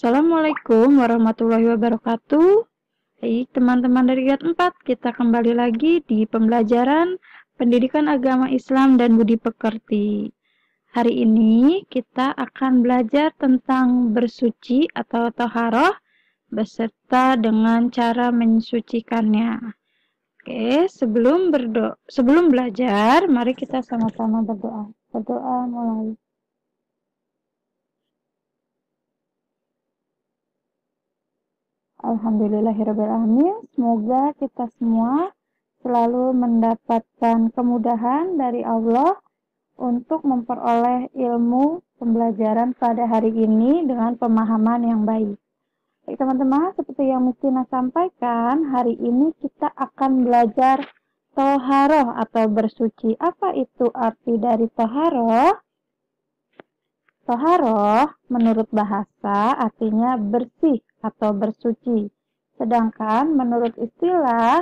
Assalamualaikum warahmatullahi wabarakatuh. Baik, teman-teman dari grade 4, kita kembali lagi di pembelajaran Pendidikan Agama Islam dan Budi Pekerti. Hari ini kita akan belajar tentang bersuci atau toharoh beserta dengan cara mensucikannya. Oke, sebelum belajar, mari kita sama-sama berdoa. Berdoa mulai. Alhamdulillahirrahmanirrahim. Semoga kita semua selalu mendapatkan kemudahan dari Allah untuk memperoleh ilmu pembelajaran pada hari ini dengan pemahaman yang baik. Baik teman-teman, seperti yang Mustina sampaikan, hari ini kita akan belajar toharoh atau bersuci. Apa itu arti dari toharoh? Toharoh menurut bahasa artinya bersih atau bersuci. Sedangkan menurut istilah,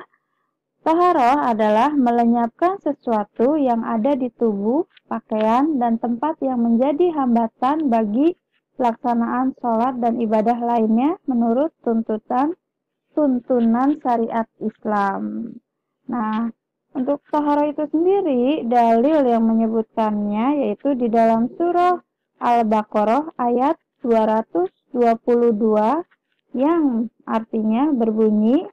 toharoh adalah melenyapkan sesuatu yang ada di tubuh, pakaian, dan tempat yang menjadi hambatan bagi pelaksanaan sholat dan ibadah lainnya menurut tuntunan syariat Islam. Nah, untuk toharoh itu sendiri, dalil yang menyebutkannya yaitu di dalam surah Al-Baqarah ayat 222 yang artinya berbunyi,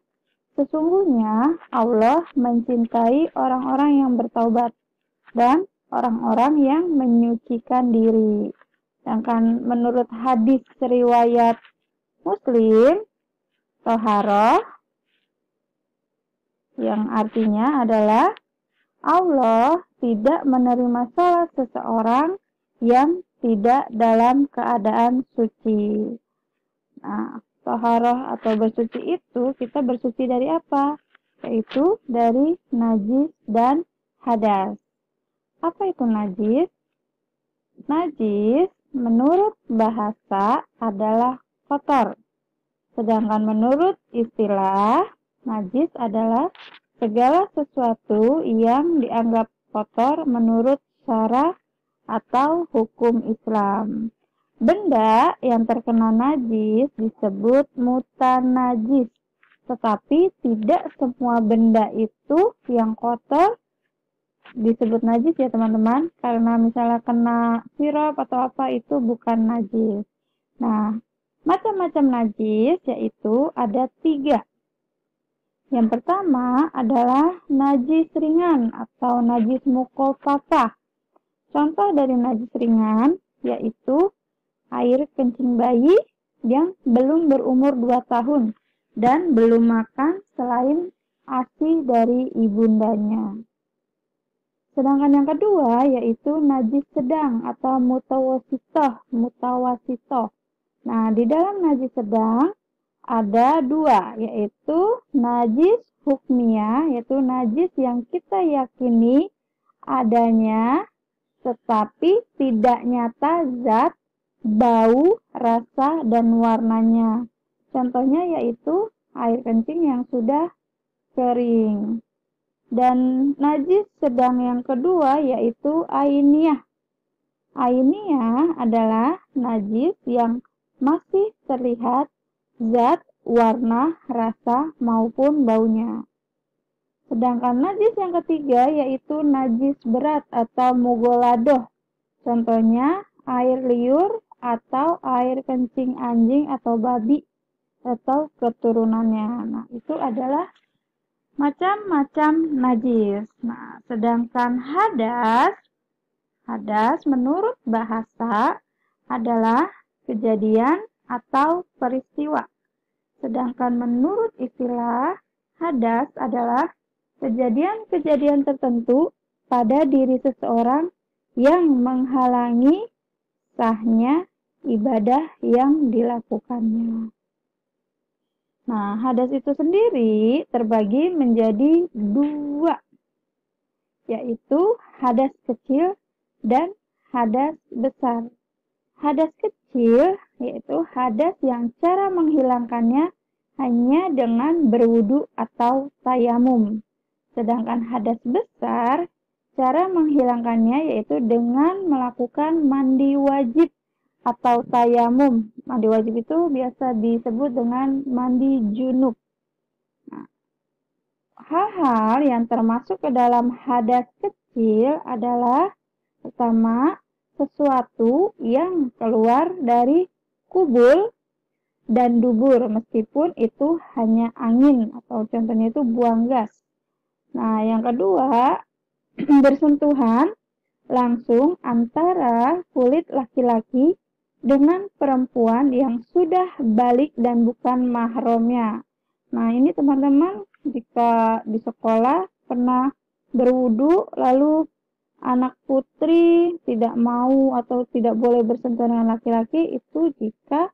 sesungguhnya Allah mencintai orang-orang yang bertaubat dan orang-orang yang menyucikan diri. Sedangkan menurut hadis riwayat Muslim, toharoh yang artinya adalah Allah tidak menerima salat seseorang yang tidak dalam keadaan suci. Nah, toharoh atau bersuci itu kita bersuci dari apa? Yaitu dari najis dan hadas. Apa itu najis? Najis menurut bahasa adalah kotor. Sedangkan menurut istilah, najis adalah segala sesuatu yang dianggap kotor menurut syara atau hukum Islam. Benda yang terkena najis disebut mutanajis, tetapi tidak semua benda itu yang kotor disebut najis ya teman-teman, karena misalnya kena sirup atau apa itu bukan najis. Nah, macam-macam najis yaitu ada 3. Yang pertama adalah najis ringan atau najis mukhafafah. Contoh dari najis ringan yaitu air kencing bayi yang belum berumur 2 tahun dan belum makan selain ASI dari ibundanya. Sedangkan yang kedua yaitu najis sedang atau mutawasitoh. Nah, di dalam najis sedang ada 2, yaitu najis hukmiyah, yaitu najis yang kita yakini adanya tetapi tidak nyata zat, bau, rasa, dan warnanya. Contohnya yaitu air kencing yang sudah kering. Dan najis sedang yang kedua yaitu ainiyah. Ainiyah adalah najis yang masih terlihat zat, warna, rasa, maupun baunya. Sedangkan najis yang ketiga yaitu najis berat atau mugoladoh. Contohnya air liur atau air kencing anjing atau babi atau keturunannya. Nah, itu adalah macam-macam najis. Nah, sedangkan hadas menurut bahasa adalah kejadian atau peristiwa. Sedangkan menurut istilah, hadas adalah kejadian-kejadian tertentu pada diri seseorang yang menghalangi sahnya ibadah yang dilakukannya. Nah, hadas itu sendiri terbagi menjadi 2, yaitu hadas kecil dan hadas besar. Hadas kecil yaitu hadas yang cara menghilangkannya hanya dengan berwudu atau tayamum. Sedangkan hadas besar, cara menghilangkannya yaitu dengan melakukan mandi wajib atau tayamum. Mandi wajib itu biasa disebut dengan mandi junub. Nah, hal-hal yang termasuk ke dalam hadas kecil adalah pertama, sesuatu yang keluar dari kubul dan dubur, meskipun itu hanya angin atau contohnya itu buang gas. Nah, yang kedua, bersentuhan langsung antara kulit laki-laki dengan perempuan yang sudah balik dan bukan mahramnya. Nah, ini teman-teman jika di sekolah pernah berwudu lalu anak putri tidak mau atau tidak boleh bersentuhan dengan laki-laki, itu jika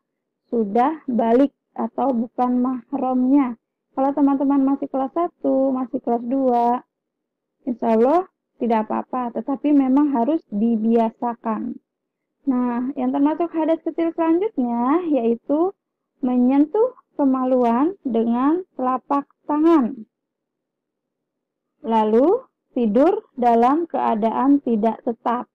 sudah balik atau bukan mahramnya. Kalau teman-teman masih kelas 1, masih kelas 2, insya Allah tidak apa-apa, tetapi memang harus dibiasakan. Nah, yang termasuk hadas kecil selanjutnya yaitu menyentuh kemaluan dengan telapak tangan. Lalu tidur dalam keadaan tidak tetap.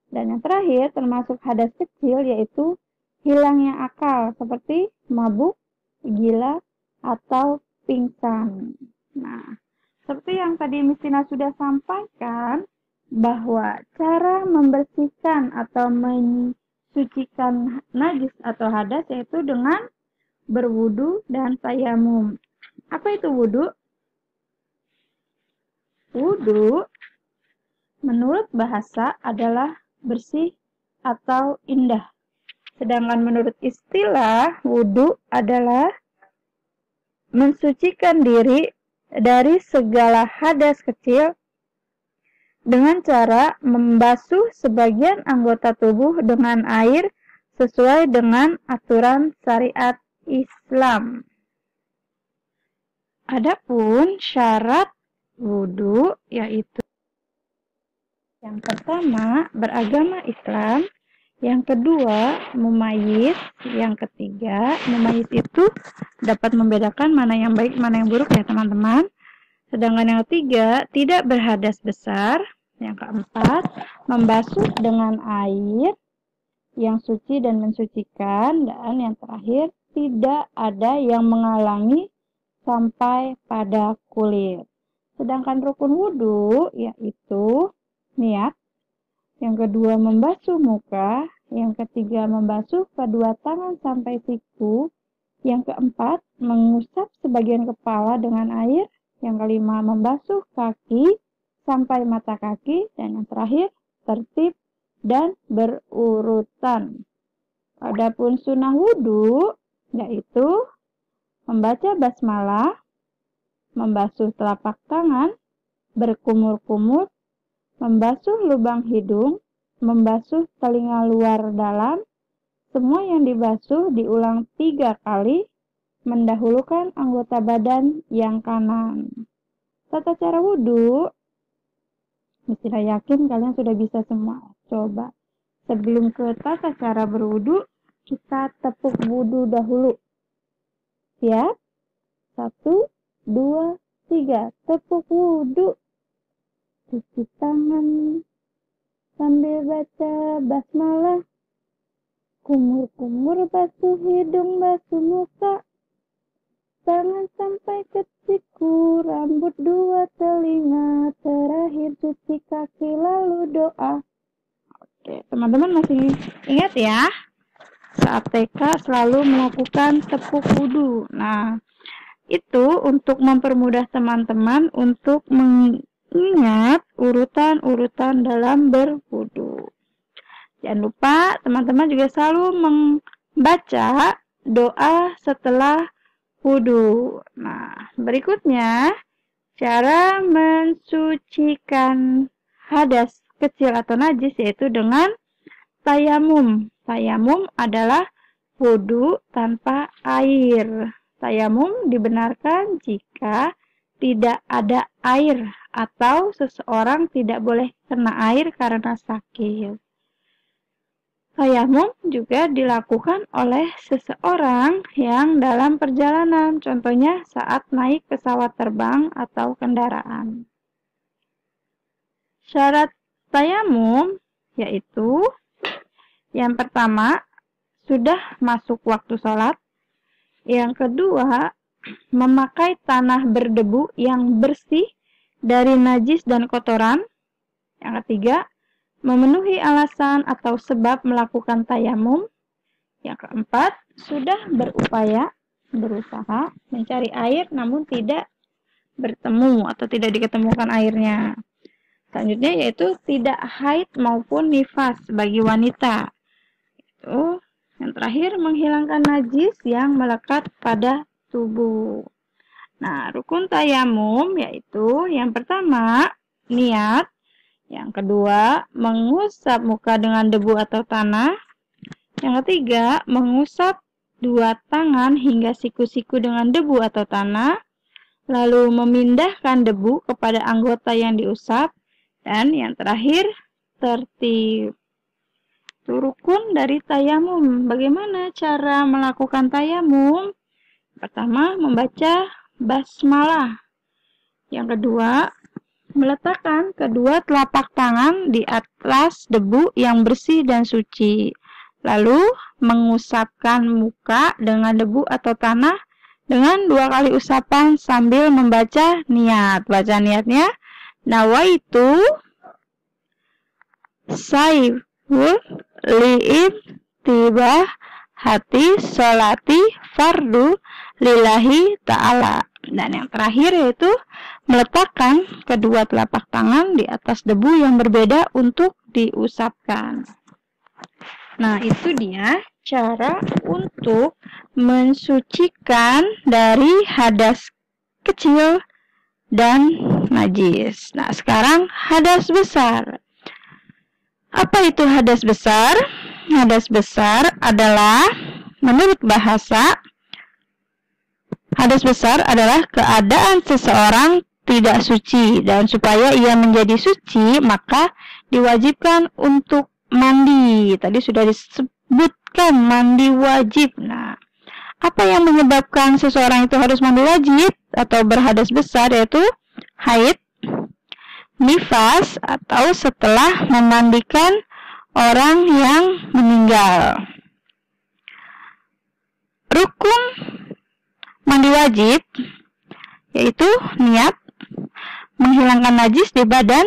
Dan yang terakhir termasuk hadas kecil yaitu hilangnya akal seperti mabuk, gila, atau pingsan. Nah, seperti yang tadi Miss Tina sudah sampaikan, bahwa cara membersihkan atau mensucikan najis atau hadas yaitu dengan berwudu dan tayamum. Apa itu wudu? Wudu menurut bahasa adalah bersih atau indah. Sedangkan menurut istilah, wudu adalah mensucikan diri dari segala hadas kecil dengan cara membasuh sebagian anggota tubuh dengan air sesuai dengan aturan syariat Islam. Adapun syarat wudu yaitu yang pertama beragama Islam, yang kedua mumayyiz, yang ketiga mumayyiz itu dapat membedakan mana yang baik mana yang buruk ya teman-teman. Sedangkan yang ketiga tidak berhadas besar, yang keempat membasuh dengan air yang suci dan mensucikan, dan yang terakhir tidak ada yang menghalangi sampai pada kulit. Sedangkan rukun wudu yaitu niat, yang kedua membasuh muka, yang ketiga membasuh kedua tangan sampai siku, yang keempat mengusap sebagian kepala dengan air, yang kelima membasuh kaki sampai mata kaki, dan yang terakhir tertib dan berurutan. Adapun sunnah wudu yaitu membaca basmalah, membasuh telapak tangan, berkumur-kumur, membasuh lubang hidung, membasuh telinga luar dalam, semua yang dibasuh diulang 3 kali, mendahulukan anggota badan yang kanan. Tata cara wudhu, mesti yakin kalian sudah bisa semua. Coba, sebelum ke tata cara berwudhu, kita tepuk wudhu dahulu. Siap? 1, 2, 3, tepuk wudhu. Cuci tangan sambil baca basmalah, kumur-kumur basuh hidung, basuh muka, tangan sampai ke siku, rambut 2 telinga, terakhir cuci kaki lalu doa. Oke, teman-teman masih ingat ya? Saat TK selalu melakukan tepuk wudhu. Nah, itu untuk mempermudah teman-teman untuk mengingat urutan-urutan dalam berwudu. Jangan lupa teman-teman juga selalu membaca doa setelah wudu. Nah, berikutnya cara mensucikan hadas kecil atau najis yaitu dengan tayamum. Tayamum adalah wudu tanpa air. Tayamum dibenarkan jika tidak ada air atau seseorang tidak boleh kena air karena sakit. Tayamum juga dilakukan oleh seseorang yang dalam perjalanan, contohnya saat naik pesawat terbang atau kendaraan. Syarat tayamum yaitu Yang pertama, sudah masuk waktu sholat. Yang kedua, memakai tanah berdebu yang bersih dari najis dan kotoran. Yang ketiga, memenuhi alasan atau sebab melakukan tayamum. Yang keempat, sudah berusaha mencari air namun tidak bertemu atau tidak diketemukan airnya. Selanjutnya yaitu tidak haid maupun nifas bagi wanita. Itu yang terakhir, menghilangkan najis yang melekat pada tubuh. Nah, rukun tayamum yaitu yang pertama, niat. Yang kedua, mengusap muka dengan debu atau tanah. Yang ketiga, mengusap dua tangan hingga siku-siku dengan debu atau tanah. Lalu memindahkan debu kepada anggota yang diusap. Dan yang terakhir, tertib. Itu rukun dari tayamum. Bagaimana cara melakukan tayamum? Pertama, membaca basmalah. Yang kedua, meletakkan kedua telapak tangan di atas debu yang bersih dan suci. Lalu, mengusapkan muka dengan debu atau tanah dengan 2 kali usapan sambil membaca niat. Baca niatnya, nawaitu saiful li'ib tibah hati sholati fardu lillahi ta'ala. Dan yang terakhir yaitu meletakkan kedua telapak tangan di atas debu yang berbeda untuk diusapkan. Nah, itu dia cara untuk mensucikan dari hadas kecil dan najis. Nah, sekarang hadas besar. Apa itu hadas besar? Hadas besar adalah, menurut bahasa, hadas besar adalah keadaan seseorang tidak suci, dan supaya ia menjadi suci, maka diwajibkan untuk mandi. Tadi sudah disebutkan mandi wajib. Nah, apa yang menyebabkan seseorang itu harus mandi wajib atau berhadas besar? Yaitu haid, nifas, atau setelah memandikan orang yang meninggal. Rukun mandi wajib yaitu niat, menghilangkan najis di badan,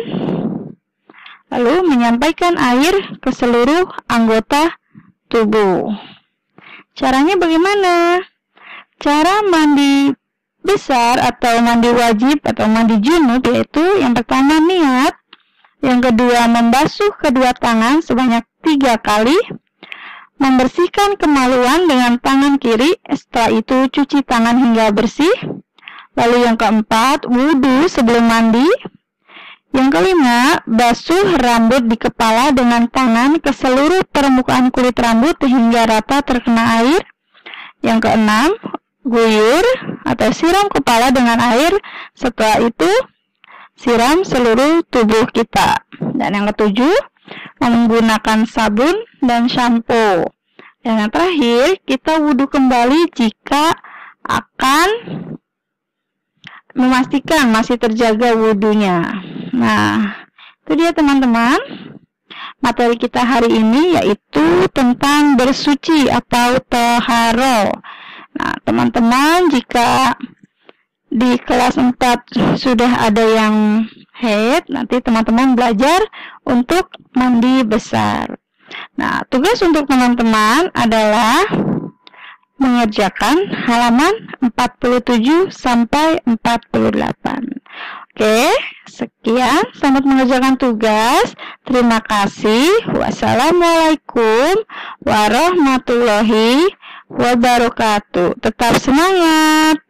lalu menyampaikan air ke seluruh anggota tubuh. Caranya bagaimana? Cara mandi besar atau mandi wajib atau mandi junub yaitu yang pertama niat, yang kedua membasuh kedua tangan sebanyak 3 kali, membersihkan kemaluan dengan tangan kiri, setelah itu cuci tangan hingga bersih, lalu yang keempat wudhu sebelum mandi, yang kelima basuh rambut di kepala dengan tangan ke seluruh permukaan kulit rambut hingga rata terkena air, yang keenam guyur atau siram kepala dengan air, setelah itu siram seluruh tubuh kita. Dan yang ketujuh, menggunakan sabun dan shampoo. Dan yang terakhir, kita wudhu kembali jika akan memastikan masih terjaga wudhunya. Nah, itu dia teman-teman. Materi kita hari ini yaitu tentang bersuci atau toharo. Nah, teman-teman, jika di kelas 4 sudah ada yang haid, nanti teman-teman belajar untuk mandi besar. Nah, tugas untuk teman-teman adalah mengerjakan halaman 47 sampai 48. Oke, sekian. Selamat mengerjakan tugas. Terima kasih. Wassalamualaikum warahmatullahi wabarakatuh. Tetap semangat.